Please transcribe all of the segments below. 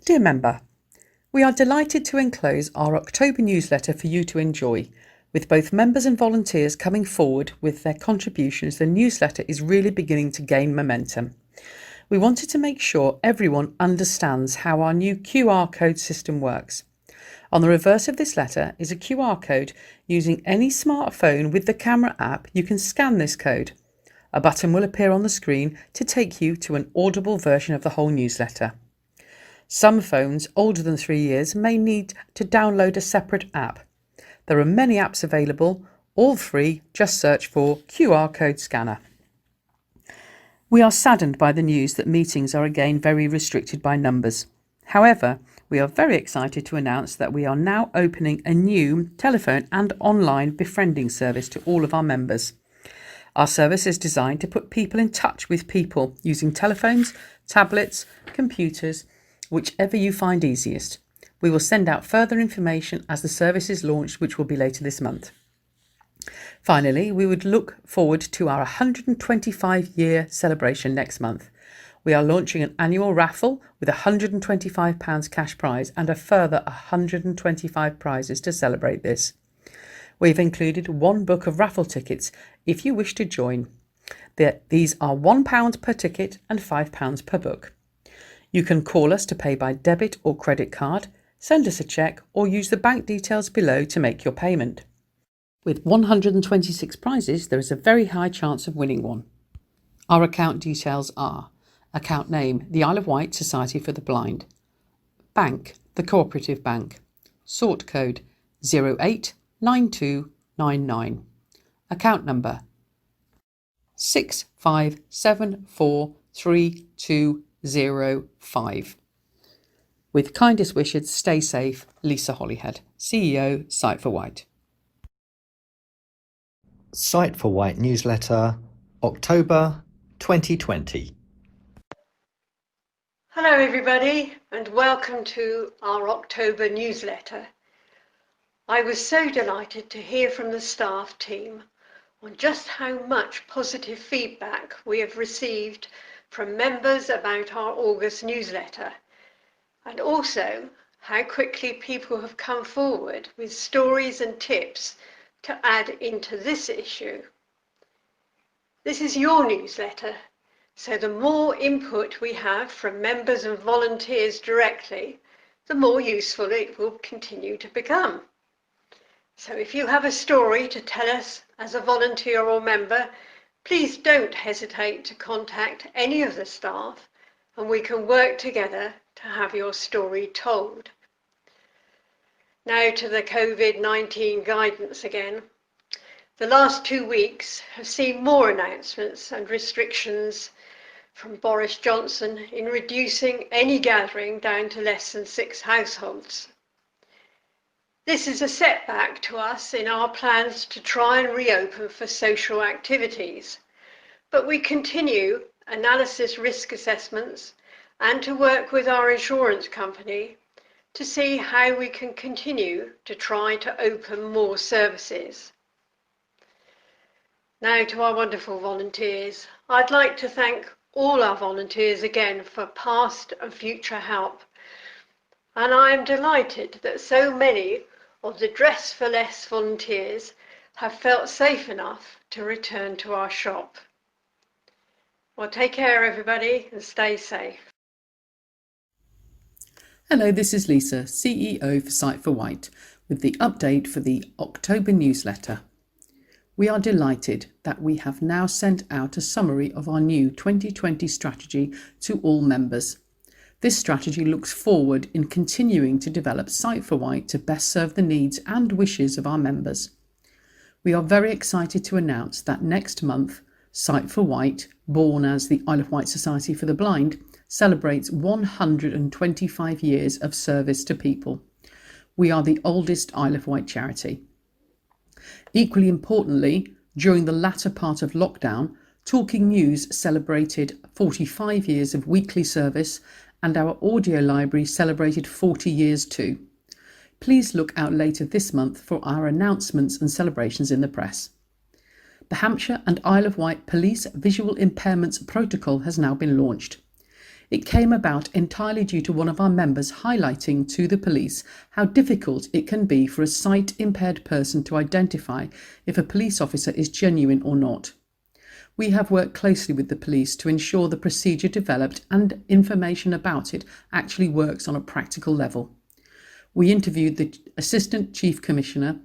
Dear member, we are delighted to enclose our October newsletter for you to enjoy. With both members and volunteers coming forward with their contributions, the newsletter is really beginning to gain momentum. We wanted to make sure everyone understands how our new QR code system works. On the reverse of this letter is a QR code. Using any smartphone with the camera app, you can scan this code. A button will appear on the screen to take you to an audible version of the whole newsletter. Some phones older than 3 years may need to download a separate app. There are many apps available, all free. Just search for QR code scanner. We are saddened by the news that meetings are again very restricted by numbers. However, we are very excited to announce that we are now opening a new telephone and online befriending service to all of our members. Our service is designed to put people in touch with people using telephones, tablets, computers, whichever you find easiest. We will send out further information as the service is launched, which will be later this month. Finally, we would look forward to our 125-year celebration next month. We are launching an annual raffle with £125 cash prize and a further 125 prizes to celebrate this. We've included one book of raffle tickets if you wish to join. These are £1 per ticket and £5 per book. You can call us to pay by debit or credit card, send us a cheque, or use the bank details below to make your payment. With 126 prizes, there is a very high chance of winning one. Our account details are: account name, the Isle of Wight Society for the Blind; bank, the Cooperative Bank; sort code 089299; account number 65743205. With kindest wishes, stay safe, Lisa Holyhead, CEO, Sight for Wight. Sight for Wight newsletter, October 2020. Hello everybody, and welcome to our October newsletter. I was so delighted to hear from the staff team on just how much positive feedback we have received from members about our August newsletter, and also how quickly people have come forward with stories and tips to add into this issue. This is your newsletter, so the more input we have from members and volunteers directly, the more useful it will continue to become. So if you have a story to tell us as a volunteer or member, please don't hesitate to contact any of the staff, and we can work together to have your story told. Now to the COVID-19 guidance again. The last 2 weeks have seen more announcements and restrictions from Boris Johnson in reducing any gathering down to less than 6 households. This is a setback to us in our plans to try and reopen for social activities, but we continue analysis risk assessments and to work with our insurance company to see how we can continue to try to open more services. Now to our wonderful volunteers. I'd like to thank all our volunteers again for past and future help. And I am delighted that so many of the Dress for Less volunteers have felt safe enough to return to our shop. Well, take care everybody and stay safe. Hello, this is Lisa, CEO for Sight for Wight, with the update for the October newsletter. We are delighted that we have now sent out a summary of our new 2020 strategy to all members. This strategy looks forward in continuing to develop Sight for Wight to best serve the needs and wishes of our members. We are very excited to announce that next month, Sight for Wight, born as the Isle of Wight Society for the Blind, celebrates 125 years of service to people. We are the oldest Isle of Wight charity. Equally importantly, during the latter part of lockdown, Talking News celebrated 45 years of weekly service, and our audio library celebrated 40 years too. Please look out later this month for our announcements and celebrations in the press. The Hampshire and Isle of Wight Police Visual Impairments Protocol has now been launched. It came about entirely due to one of our members highlighting to the police how difficult it can be for a sight-impaired person to identify if a police officer is genuine or not. We have worked closely with the police to ensure the procedure developed and information about it actually works on a practical level. We interviewed the Assistant Chief Commissioner,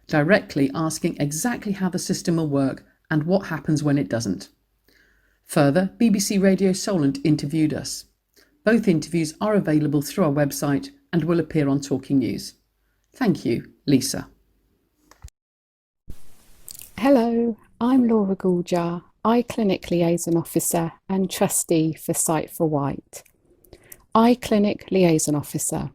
directly asking exactly how the system will work and what happens when it doesn't. Further, BBC Radio Solent interviewed us. Both interviews are available through our website and will appear on Talking News. Thank you, Lisa. Hello, I'm Laura Gouljar, Eye Clinic Liaison Officer and Trustee for Sight for Wight. Eye Clinic Liaison Officer.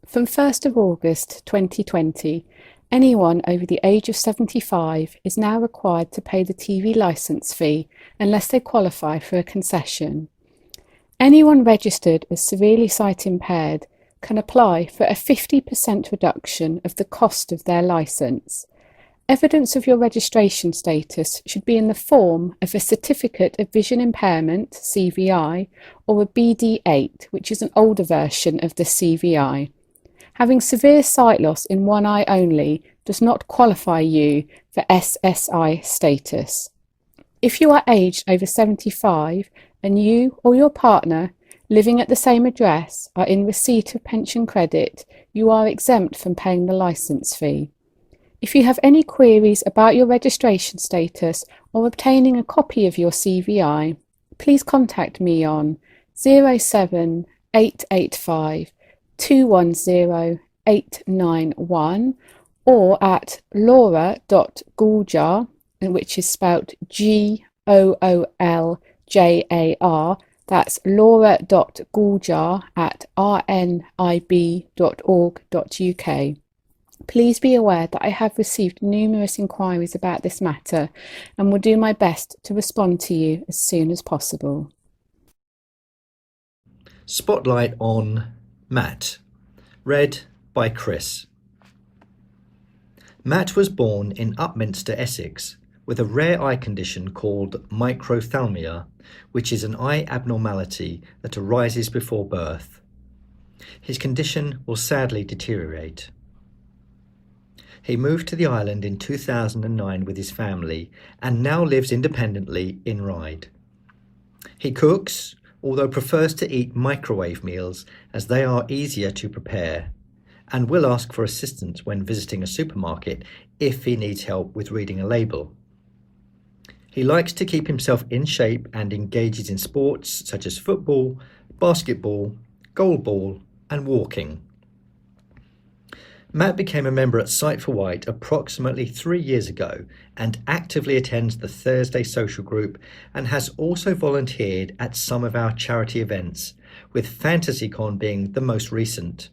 From 1st of August 2020, anyone over the age of 75 is now required to pay the TV licence fee unless they qualify for a concession. Anyone registered as severely sight impaired can apply for a 50% reduction of the cost of their licence. Evidence of your registration status should be in the form of a Certificate of Vision Impairment, CVI, or a BD8, which is an older version of the CVI. Having severe sight loss in one eye only does not qualify you for SSI status. If you are aged over 75 and you or your partner living at the same address are in receipt of pension credit, you are exempt from paying the licence fee. If you have any queries about your registration status or obtaining a copy of your CVI, please contact me on 07885 210 891 or at laura.gouljar, which is spelt GOOLJAR. That's laura.gouljar at rnib.org.uk. Please be aware that I have received numerous inquiries about this matter and will do my best to respond to you as soon as possible. Spotlight on Matt. Read by Chris. Matt was born in Upminster, Essex, with a rare eye condition called microphthalmia, which is an eye abnormality that arises before birth. His condition will sadly deteriorate. He moved to the island in 2009 with his family and now lives independently in Ryde. He cooks, although prefers to eat microwave meals as they are easier to prepare, and will ask for assistance when visiting a supermarket if he needs help with reading a label. He likes to keep himself in shape and engages in sports such as football, basketball, goalball, and walking. Matt became a member at Sight for Wight approximately 3 years ago and actively attends the Thursday social group and has also volunteered at some of our charity events, with FantasyCon being the most recent.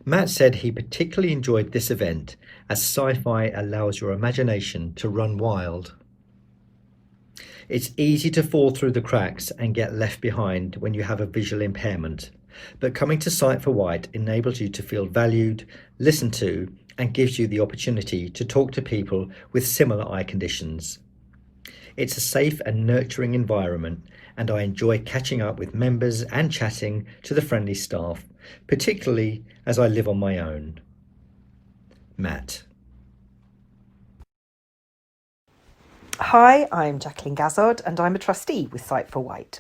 Matt said he particularly enjoyed this event as sci-fi allows your imagination to run wild. It's easy to fall through the cracks and get left behind when you have a visual impairment. But coming to Sight for Wight enables you to feel valued, listened to, and gives you the opportunity to talk to people with similar eye conditions. It's a safe and nurturing environment, and I enjoy catching up with members and chatting to the friendly staff, particularly as I live on my own. Matt. Hi, I'm Jacqueline Gazard and I'm a trustee with Sight for Wight.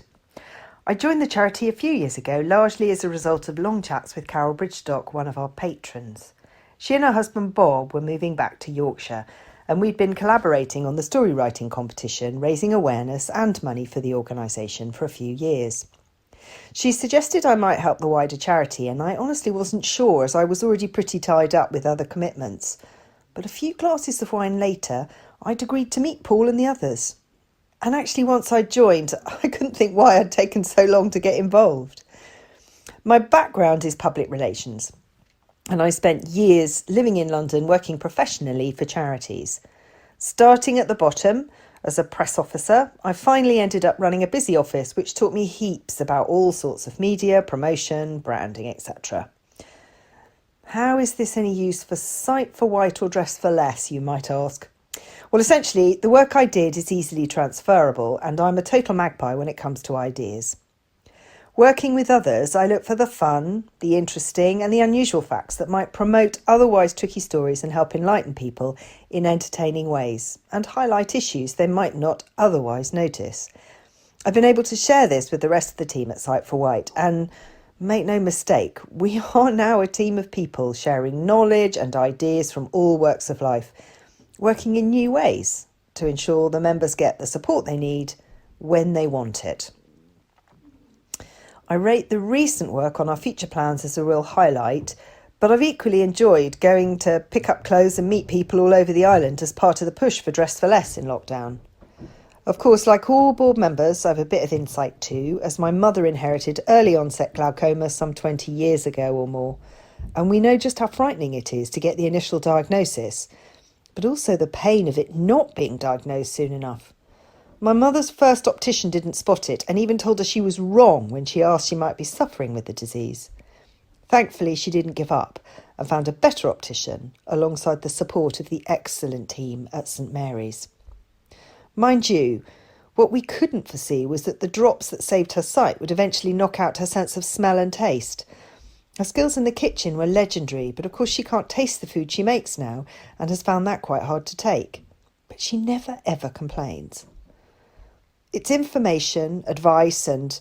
I joined the charity a few years ago, largely as a result of long chats with Carol Bridgestock, one of our patrons. She and her husband Bob were moving back to Yorkshire, and we'd been collaborating on the story writing competition, raising awareness and money for the organisation for a few years. She suggested I might help the wider charity, and I honestly wasn't sure as I was already pretty tied up with other commitments. But a few glasses of wine later, I'd agreed to meet Paul and the others. And actually, once I joined, I couldn't think why I'd taken so long to get involved. My background is public relations, and I spent years living in London working professionally for charities. Starting at the bottom as a press officer, I finally ended up running a busy office, which taught me heaps about all sorts of media, promotion, branding, etc. How is this any use for Sight for Wight or Dress for Less, you might ask? Well, essentially, the work I did is easily transferable, and I'm a total magpie when it comes to ideas. Working with others, I look for the fun, the interesting and the unusual facts that might promote otherwise tricky stories and help enlighten people in entertaining ways and highlight issues they might not otherwise notice. I've been able to share this with the rest of the team at Sight for Wight, and make no mistake, we are now a team of people sharing knowledge and ideas from all walks of life, working in new ways to ensure the members get the support they need when they want it. I rate the recent work on our future plans as a real highlight, but I've equally enjoyed going to pick up clothes and meet people all over the island as part of the push for Dress for Less in lockdown. Of course, like all board members, I have a bit of insight too, as my mother inherited early onset glaucoma some 20 years ago or more, and we know just how frightening it is to get the initial diagnosis, but also the pain of it not being diagnosed soon enough. My mother's first optician didn't spot it and even told her she was wrong when she asked she might be suffering with the disease. Thankfully, she didn't give up and found a better optician alongside the support of the excellent team at St Mary's. Mind you, what we couldn't foresee was that the drops that saved her sight would eventually knock out her sense of smell and taste. Her skills in the kitchen were legendary, but of course she can't taste the food she makes now and has found that quite hard to take. But she never ever complains. It's information, advice and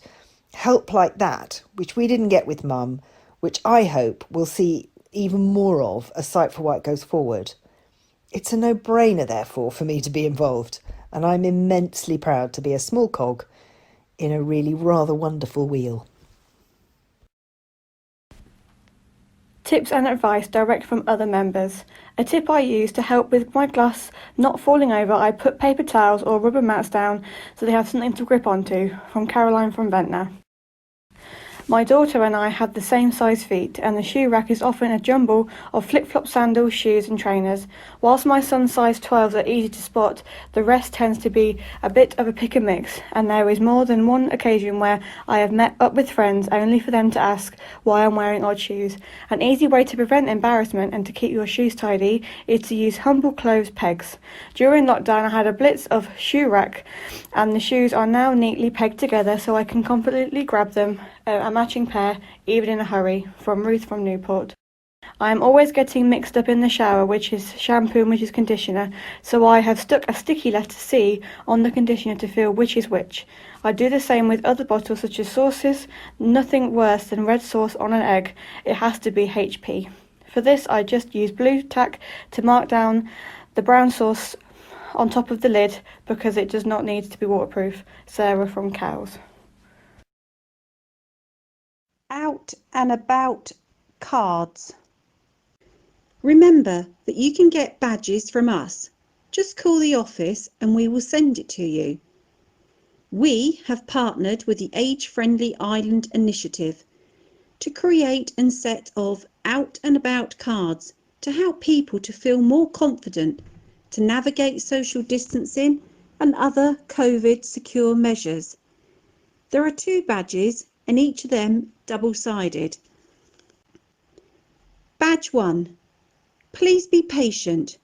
help like that, which we didn't get with Mum, which I hope we'll see even more of as Sight for Wight goes forward. It's a no-brainer, therefore, for me to be involved, and I'm immensely proud to be a small cog in a really rather wonderful wheel. Tips and advice direct from other members. A tip I use to help with my glass not falling over, I put paper towels or rubber mats down so they have something to grip onto, from Caroline from Ventnor. My daughter and I have the same size feet, and the shoe rack is often a jumble of flip-flop sandals, shoes and trainers. Whilst my son's size 12s are easy to spot, the rest tends to be a bit of a pick and mix, and there is more than one occasion where I have met up with friends only for them to ask why I'm wearing odd shoes. An easy way to prevent embarrassment and to keep your shoes tidy is to use humble clothes pegs. During lockdown I had a blitz of shoe rack, and the shoes are now neatly pegged together so I can confidently grab them, a matching pair, even in a hurry. From Ruth from Newport. I am always getting mixed up in the shower, which is shampoo and which is conditioner, so I have stuck a sticky letter C on the conditioner to feel which is which. I do the same with other bottles such as sauces. Nothing worse than red sauce on an egg. It has to be HP. For this I just use blue tack to mark down the brown sauce on top of the lid because it does not need to be waterproof. Sarah from Cows. Out and about cards. Remember that you can get badges from us. Just call the office and we will send it to you. We have partnered with the Age Friendly Island Initiative to create a set of out and about cards to help people to feel more confident to navigate social distancing and other COVID secure measures. There are 2 badges and each of them double-sided. Badge 1. Please be patient.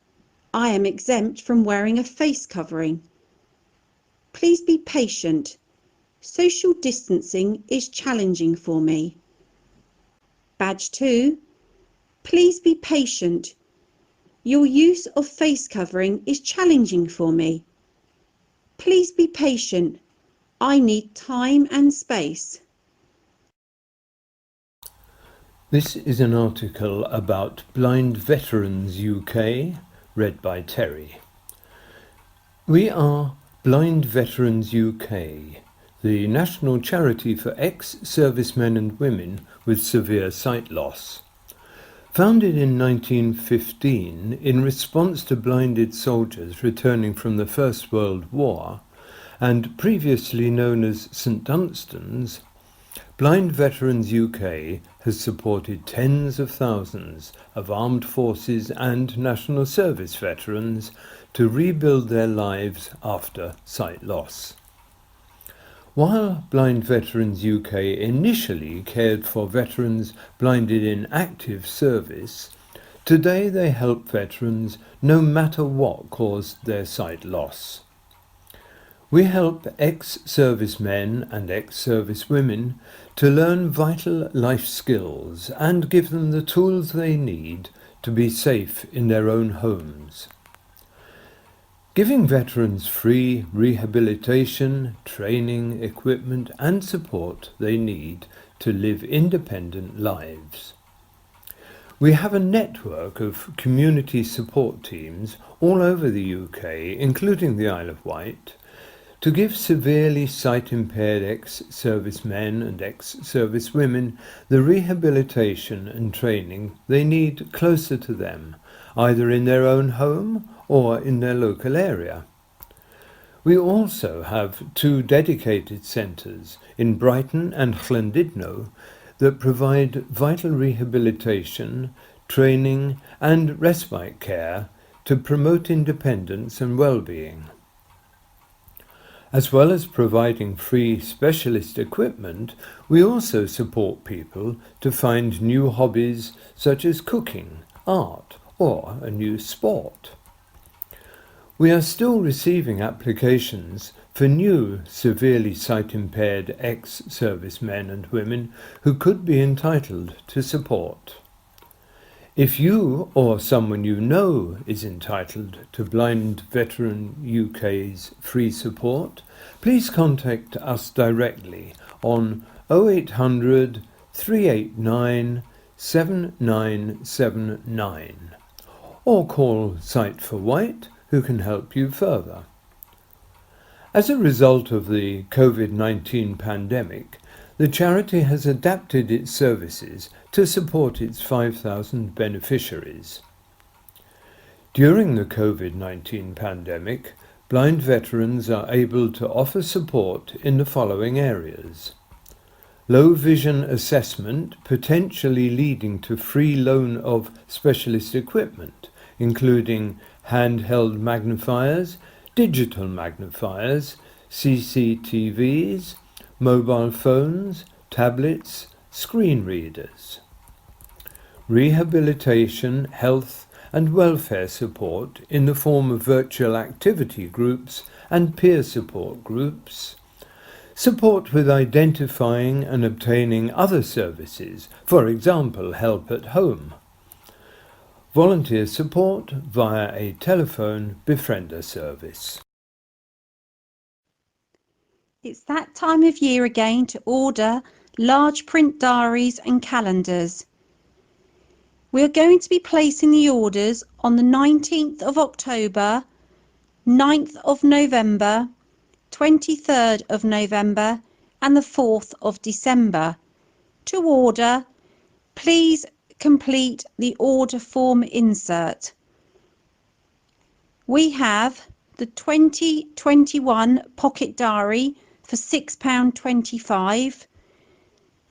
I am exempt from wearing a face covering. Please be patient. Social distancing is challenging for me. Badge 2. Please be patient. Your use of face covering is challenging for me. Please be patient. I need time and space. This is an article about Blind Veterans UK, read by Terry. We are Blind Veterans UK, the national charity for ex-servicemen and women with severe sight loss. Founded in 1915 in response to blinded soldiers returning from the First World War, and previously known as St Dunstan's, Blind Veterans UK has supported tens of thousands of armed forces and national service veterans to rebuild their lives after sight loss. While Blind Veterans UK initially cared for veterans blinded in active service, today they help veterans no matter what caused their sight loss. We help ex-servicemen and ex-servicewomen to learn vital life skills and give them the tools they need to be safe in their own homes. Giving veterans free rehabilitation, training, equipment and support they need to live independent lives. We have a network of community support teams all over the UK, including the Isle of Wight, to give severely sight-impaired ex-servicemen and ex-servicewomen the rehabilitation and training they need closer to them, either in their own home or in their local area. We also have 2 dedicated centres in Brighton and Llandudno that provide vital rehabilitation, training and respite care to promote independence and well-being. As well as providing free specialist equipment, we also support people to find new hobbies such as cooking, art, or a new sport. We are still receiving applications for new severely sight-impaired ex-servicemen and women who could be entitled to support. If you or someone you know is entitled to Blind Veteran UK's free support, please contact us directly on 0800 389 7979 or call Sight for Wight, who can help you further. As a result of the COVID-19 pandemic, the charity has adapted its services to support its 5,000 beneficiaries. During the COVID-19 pandemic, blind veterans are able to offer support in the following areas: low vision assessment, potentially leading to free loan of specialist equipment, including handheld magnifiers, digital magnifiers, CCTVs, mobile phones, tablets, screen readers. Rehabilitation, health and welfare support in the form of virtual activity groups and peer support groups. Support with identifying and obtaining other services, for example, help at home. Volunteer support via a telephone befriender service. It's that time of year again to order large print diaries and calendars. We are going to be placing the orders on the 19th of October, 9th of November, 23rd of November and the 4th of December. To order, please complete the order form insert. We have the 2021 pocket diary for £6.25,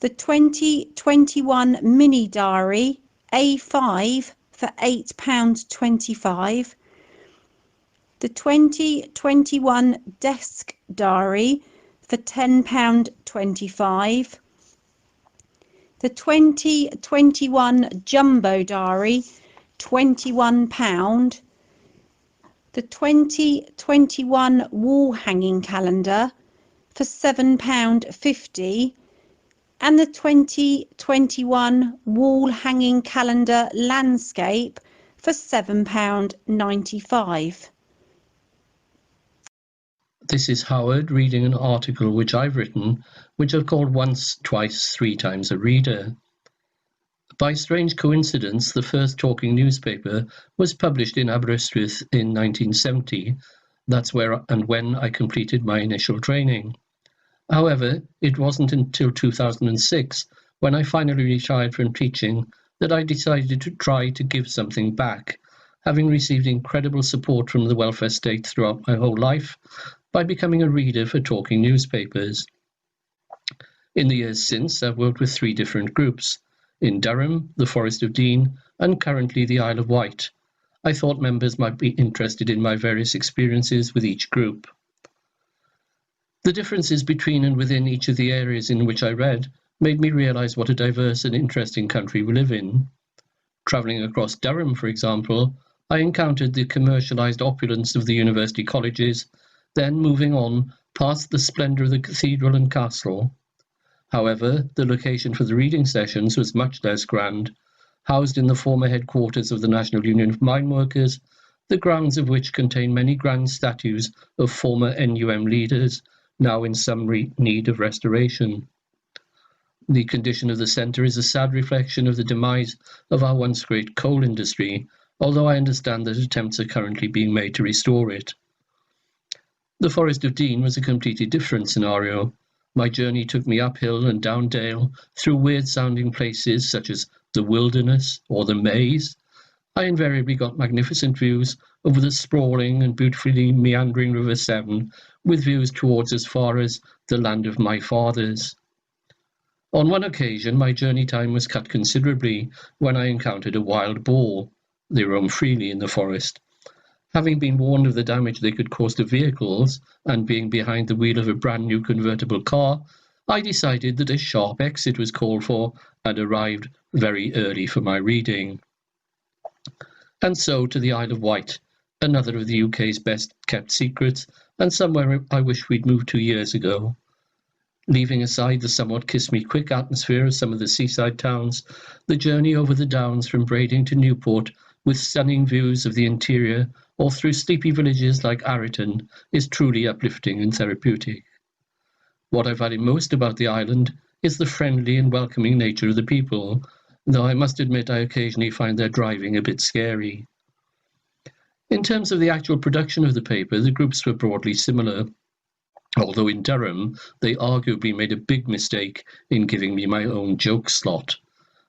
the 2021 mini diary A5 for £8.25, the 2021 desk diary for £10.25, the 2021 jumbo diary £21, the 2021 wall hanging calendar for £7.50 and the 2021 wall hanging calendar landscape for £7.95. This is Howard reading an article which I've written, which I've called Once, Twice, Three Times a Reader. By strange coincidence, the first talking newspaper was published in Aberystwyth in 1970. That's where and when I completed my initial training. However, it wasn't until 2006, when I finally retired from teaching, that I decided to try to give something back, having received incredible support from the welfare state throughout my whole life by becoming a reader for talking newspapers. In the years since, I've worked with 3 different groups: in Durham, the Forest of Dean, and currently the Isle of Wight. I thought members might be interested in my various experiences with each group. The differences between and within each of the areas in which I read made me realise what a diverse and interesting country we live in. Travelling across Durham, for example, I encountered the commercialised opulence of the university colleges then moving on past the splendour of the cathedral and castle. However, the location for the reading sessions was much less grand, housed in the former headquarters of the National Union of Mine Workers, the grounds of which contain many grand statues of former NUM leaders, now in some need of restoration. The condition of the centre is a sad reflection of the demise of our once great coal industry, although I understand that attempts are currently being made to restore it. The Forest of Dean was a completely different scenario. My journey took me uphill and down dale, through weird-sounding places such as the Wilderness or the Maze. I invariably got magnificent views over the sprawling and beautifully meandering River Severn, with views towards as far as the land of my fathers. On one occasion, my journey time was cut considerably when I encountered a wild boar. They roam freely in the forest. Having been warned of the damage they could cause to vehicles, and being behind the wheel of a brand new convertible car, I decided that a sharp exit was called for and arrived very early for my reading. And so to the Isle of Wight, another of the UK's best kept secrets, and somewhere I wish we'd moved 2 years ago. Leaving aside the somewhat kiss-me-quick atmosphere of some of the seaside towns, the journey over the downs from Brading to Newport, with stunning views of the interior, or through sleepy villages like Arreton, is truly uplifting and therapeutic. What I value most about the island is the friendly and welcoming nature of the people, though I must admit I occasionally find their driving a bit scary. In terms of the actual production of the paper, the groups were broadly similar, although in Durham they arguably made a big mistake in giving me my own joke slot.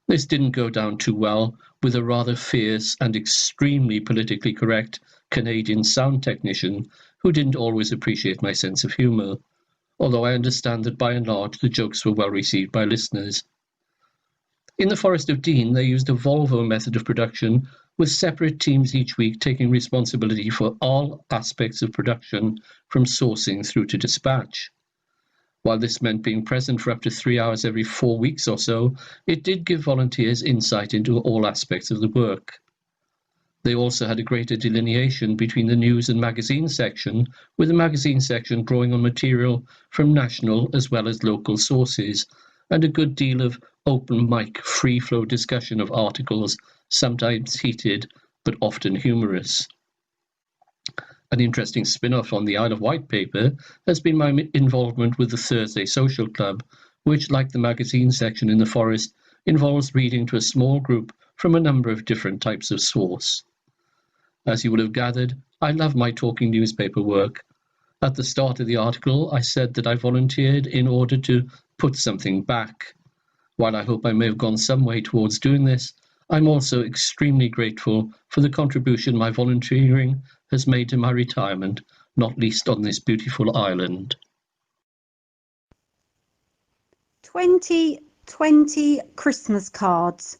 This didn't go down too well with a rather fierce and extremely politically correct Canadian sound technician who didn't always appreciate my sense of humour, although I understand that by and large the jokes were well received by listeners. In the Forest of Dean, they used a Volvo method of production, with separate teams each week taking responsibility for all aspects of production, from sourcing through to dispatch. While this meant being present for up to 3 hours every 4 weeks or so, it did give volunteers insight into all aspects of the work. They also had a greater delineation between the news and magazine section, with the magazine section drawing on material from national as well as local sources, and a good deal of open mic, free-flow discussion of articles, sometimes heated but often humorous. An interesting spin-off on the Isle of Wight paper has been my involvement with the Thursday Social Club, which, like the magazine section in the Forest, involves reading to a small group from a number of different types of source. As you will have gathered, I love my talking newspaper work. At the start of the article, I said that I volunteered in order to put something back. While I hope I may have gone some way towards doing this, I'm also extremely grateful for the contribution my volunteering has made to my retirement, not least on this beautiful island. 2020 Christmas cards.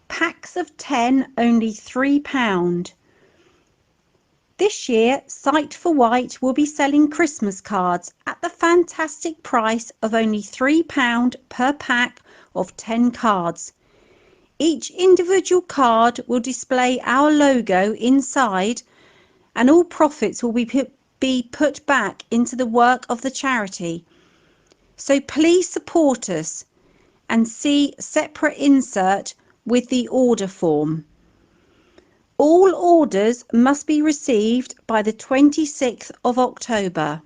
Packs of 10, only £3. This year, Sight for Wight will be selling Christmas cards at the fantastic price of only £3 per pack of 10 cards. Each individual card will display our logo inside, and all profits will be put back into the work of the charity. So please support us and see separate insert with the order form. All orders must be received by the 26th of October.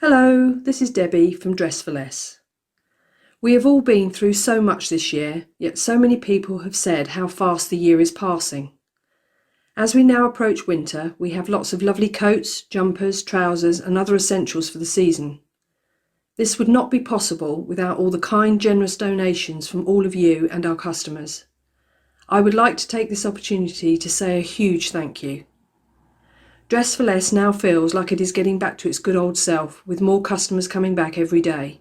Hello, this is Debbie from Dress for Less. We have all been through so much this year, yet so many people have said how fast the year is passing. As we now approach winter, we have lots of lovely coats, jumpers, trousers and other essentials for the season. This would not be possible without all the kind, generous donations from all of you and our customers. I would like to take this opportunity to say a huge thank you. Dress for Less now feels like it is getting back to its good old self, with more customers coming back every day.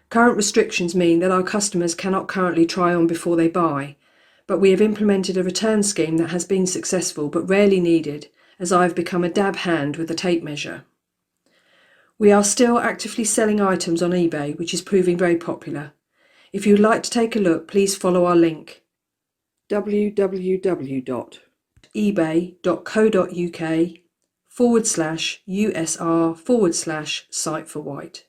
Current restrictions mean that our customers cannot currently try on before they buy, but we have implemented a return scheme that has been successful but rarely needed, as I have become a dab hand with the tape measure. We are still actively selling items on eBay, which is proving very popular. If you would like to take a look, please follow our link, www.ebay.com. ebay.co.uk/USR/site for Wight.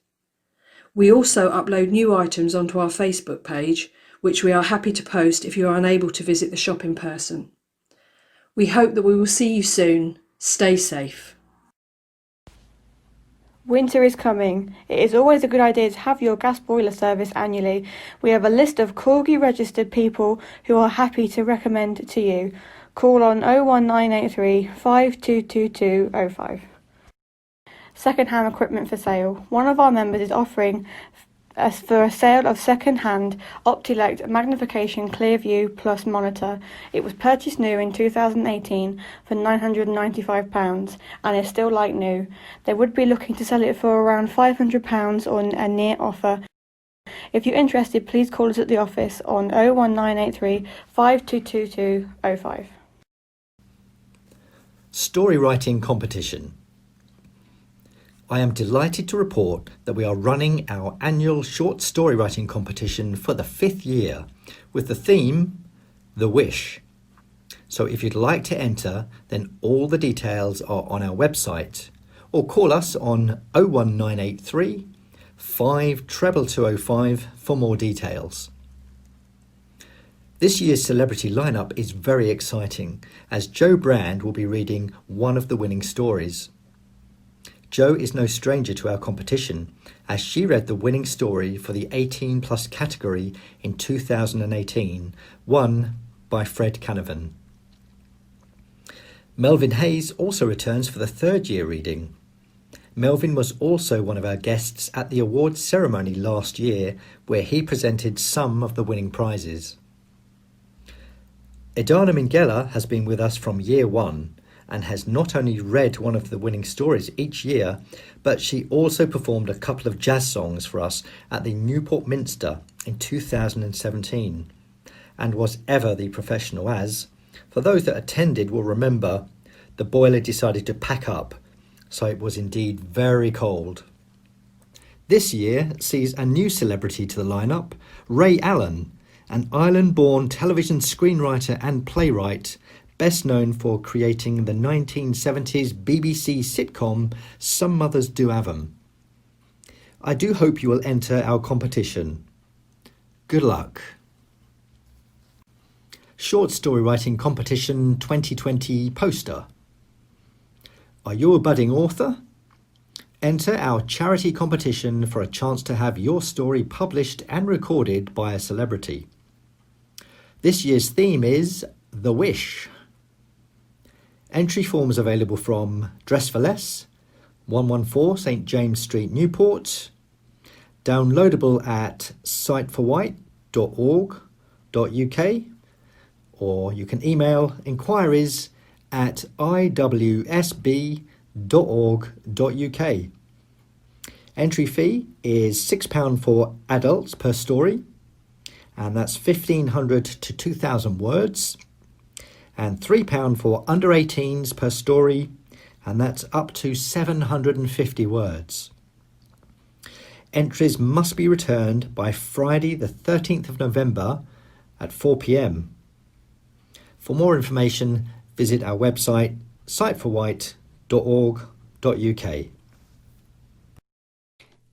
We also upload new items onto our Facebook page, which we are happy to post if you are unable to visit the shop in person. We hope that we will see you soon. Stay safe. Winter is coming. It is always a good idea to have your gas boiler service annually. We have a list of Corgi registered people who are happy to recommend to you. Call on 01983 522205. Second-hand equipment for sale. One of our members is offering us for a sale of second-hand Optilect Magnification Clearview Plus monitor. It was purchased new in 2018 for £995 and is still like new. They would be looking to sell it for around £500 on a near offer. If you're interested, please call us at the office on 01983 522205. Story writing competition. I am delighted to report that we are running our annual short story writing competition for the 5th year with the theme, The Wish. So if you'd like to enter, then all the details are on our website or call us on 01983 522205 for more details. This year's celebrity lineup is very exciting as Jo Brand will be reading one of the winning stories. Jo is no stranger to our competition as she read the winning story for the 18 plus category in 2018, won by Fred Canavan. Melvin Hayes also returns for the 3rd year reading. Melvin was also one of our guests at the awards ceremony last year where he presented some of the winning prizes. Edana Minghella has been with us from year 1 and has not only read one of the winning stories each year, but she also performed a couple of jazz songs for us at the Newport Minster in 2017, and was ever the professional as, for those that attended will remember, the boiler decided to pack up, so it was indeed very cold. This year sees a new celebrity to the lineup, Ray Allen, an Ireland-born television screenwriter and playwright, best known for creating the 1970s BBC sitcom Some Mothers Do Have 'Em. I do hope you will enter our competition. Good luck. Short Story Writing Competition 2020 poster. Are you a budding author? Enter our charity competition for a chance to have your story published and recorded by a celebrity. This year's theme is The Wish. Entry forms available from Dress for Less, 114 St James Street, Newport. Downloadable at siteforwight.org.uk, or you can email inquiries at iwsb.org.uk. Entry fee is £6 for adults per story, and that's 1,500 to 2,000 words, and £3 for under 18s per story, and that's up to 750 words. Entries must be returned by Friday the 13th of November at 4 p.m. For more information, visit our website siteforwight.org.uk.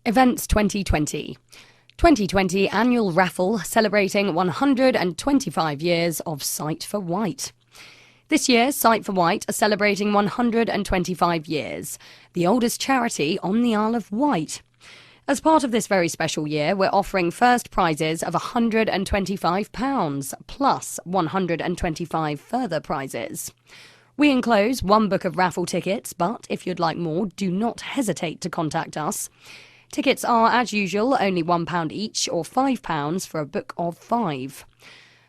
Events 2020. 2020 annual raffle celebrating 125 years of Sight for Wight. This year, Sight for Wight are celebrating 125 years, the oldest charity on the Isle of Wight. As part of this very special year, we're offering first prizes of £125 plus 125 further prizes. We enclose one book of raffle tickets, but if you'd like more, do not hesitate to contact us. Tickets are, as usual, only £1 each or £5 for a book of 5.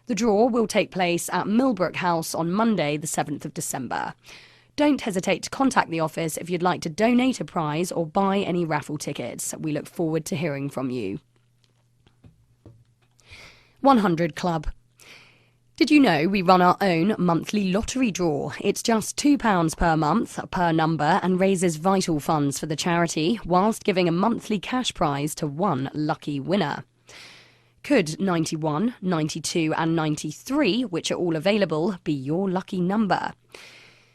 The draw will take place at Millbrook House on Monday, the 7th of December. Don't hesitate to contact the office if you'd like to donate a prize or buy any raffle tickets. We look forward to hearing from you. 100 Club. Did you know we run our own monthly lottery draw? It's just £2 per month, per number, and raises vital funds for the charity, whilst giving a monthly cash prize to one lucky winner. Could 91, 92 and 93, which are all available, be your lucky number?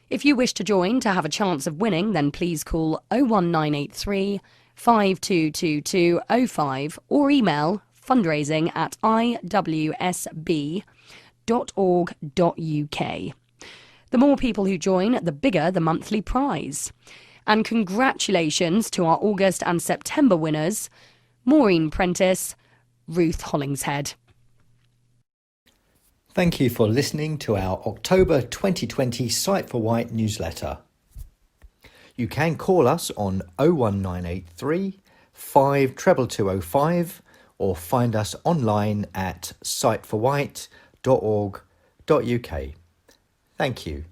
If you wish to join to have a chance of winning, then please call 01983 522205 or email fundraising@iwsb.org.uk. The more people who join, the bigger the monthly prize. And congratulations to our August and September winners, Maureen Prentice, Ruth Hollingshead. Thank you for listening to our October 2020 Sight for Wight newsletter. You can call us on 01983 522205 or find us online at sightforwight.org.uk. Thank you.